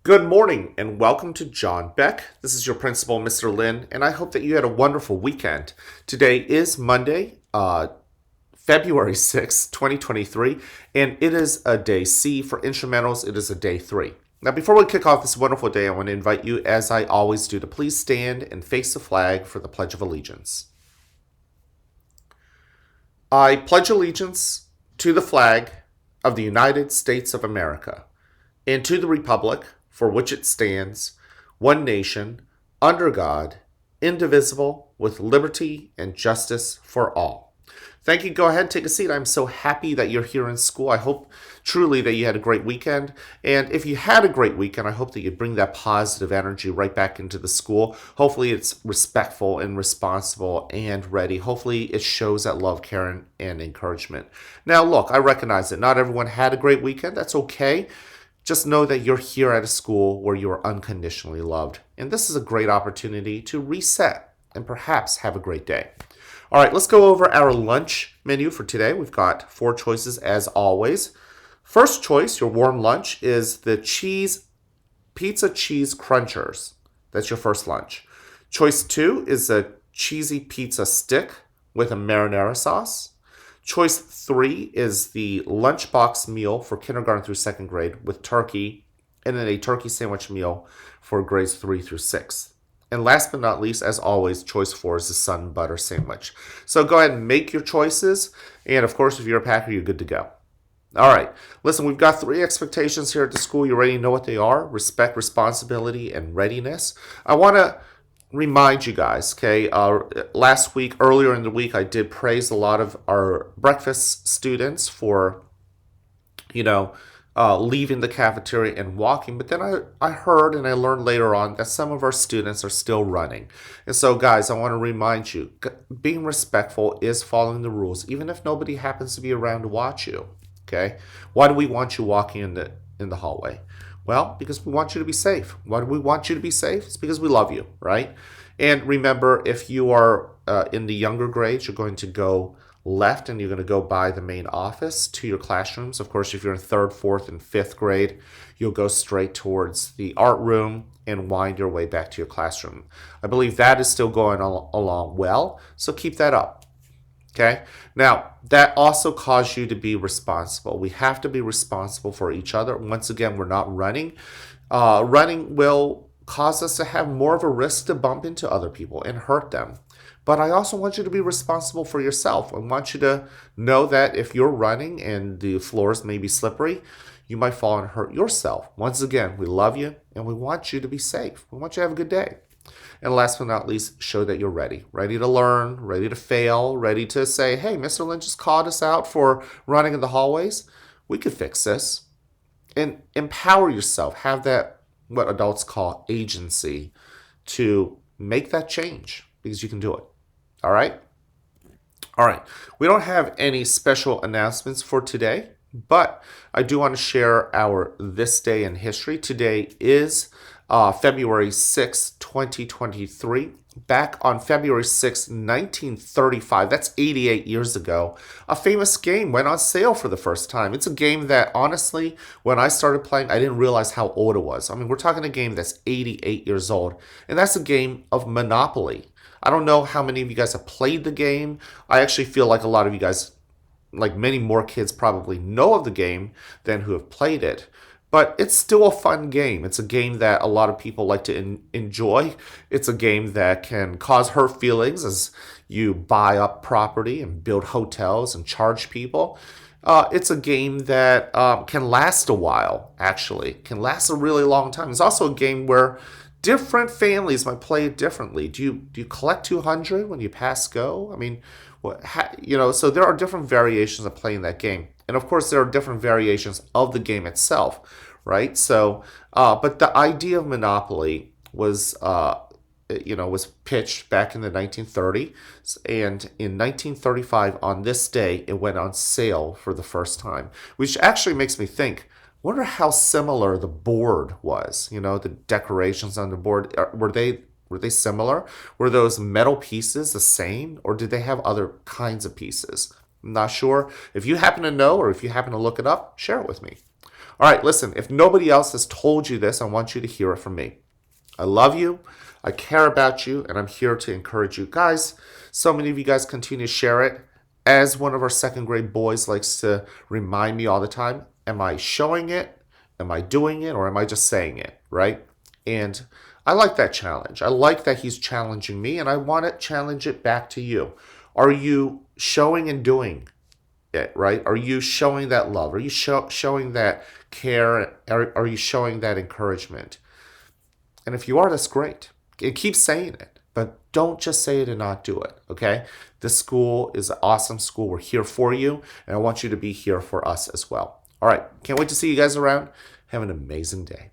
Good morning and welcome to John Beck. This is your principal, Mr. Lin, and I hope that you had a wonderful weekend. Today is Monday, February 6th, 2023, and it is a day C. For instrumentals, it is a day 3. Now, before we kick off this wonderful day, I want to invite you, as I always do, to please stand and face the flag for the Pledge of Allegiance. I pledge allegiance to the flag of the United States of America and to the republic for which it stands, one nation, under God, indivisible, with liberty and justice for all. Thank you. Go ahead, take a seat. I'm so happy that you're here in school. I hope truly that you had a great weekend. And if you had a great weekend, I hope that you bring that positive energy right back into the school. Hopefully it's respectful and responsible and ready. Hopefully it shows that love, care, and encouragement. Now, look, I recognize that not everyone had a great weekend. That's okay. Just know that you're here at a school where you are unconditionally loved. And this is a great opportunity to reset and perhaps have a great day. All right, let's go over our lunch menu for today. We've got 4 choices as always. First choice, your warm lunch, is the pizza cheese crunchers. That's your first lunch. Choice 2 is a cheesy pizza stick with a marinara sauce. Choice 3 is the lunchbox meal for kindergarten through 2nd grade with turkey, and then a turkey sandwich meal for grades 3 through 6. And last but not least, as always, choice 4 is the sun butter sandwich. So go ahead and make your choices, and of course, if you're a Packer, you're good to go. All right, listen, we've got 3 expectations here at the school. You already know what they are: respect, responsibility, and readiness. I want to remind you guys, okay, last week, earlier in the week, I did praise a lot of our breakfast students for, leaving the cafeteria and walking. But then I heard and I learned later on that some of our students are still running. And so, guys, I want to remind you, being respectful is following the rules, even if nobody happens to be around to watch you, okay? Why do we want you walking in the hallway? Well, because we want you to be safe. Why do we want you to be safe? It's because we love you, right? And remember, if you are in the younger grades, you're going to go left and you're going to go by the main office to your classrooms. Of course, if you're in 3rd, 4th, and 5th grade, you'll go straight towards the art room and wind your way back to your classroom. I believe that is still going along well, so keep that up. Okay. Now, that also caused you to be responsible. We have to be responsible for each other. Once again, we're not running. Running will cause us to have more of a risk to bump into other people and hurt them. But I also want you to be responsible for yourself. I want you to know that if you're running and the floors may be slippery, you might fall and hurt yourself. Once again, we love you and we want you to be safe. We want you to have a good day. And last but not least, show that you're ready. Ready to learn, ready to fail, ready to say, hey, Mr. Lynch just called us out for running in the hallways. We could fix this. And empower yourself. Have that, what adults call agency, to make that change because you can do it. All right? All right. We don't have any special announcements for today, but I do want to share our This Day in History. Today is February 6th, 2023. Back on February 6th, 1935, that's 88 years ago, a famous game went on sale for the first time. It's a game that, honestly, when I started playing, I didn't realize how old it was. I mean, we're talking a game that's 88 years old, and that's a game of Monopoly. I don't know how many of you guys have played the game. I actually feel like a lot of you guys, like many more kids, probably know of the game than who have played it. But it's still a fun game. It's a game that a lot of people like to enjoy. It's a game that can cause hurt feelings as you buy up property and build hotels and charge people. It's a game that can last a while, actually. Can last a really long time. It's also a game where different families might play it differently. Do you collect 200 when you pass go? I mean, so there are different variations of playing that game. And of course, there are different variations of the game itself, right? So, but the idea of Monopoly was pitched back in the 1930s. And in 1935, on this day, it went on sale for the first time, which actually makes me think, wonder how similar the board was. The decorations on the board, were they similar? Were those metal pieces the same, or did they have other kinds of pieces? I'm not sure. If you happen to know, or if you happen to look it up, share it with me. All right, listen, if nobody else has told you this, I want you to hear it from me. I love you. I care about you, and I'm here to encourage you. Guys, so many of you guys continue to share it. As one of our second grade boys likes to remind me all the time, am I showing it? Am I doing it? Or am I just saying it? Right? And I like that challenge. I like that he's challenging me, and I want to challenge it back to you. Are you showing and doing it, right? Are you showing that love? Are you showing that care? Are you showing that encouragement? And if you are, that's great. And keep saying it, but don't just say it and not do it, okay? This school is an awesome school. We're here for you, and I want you to be here for us as well. All right, can't wait to see you guys around. Have an amazing day.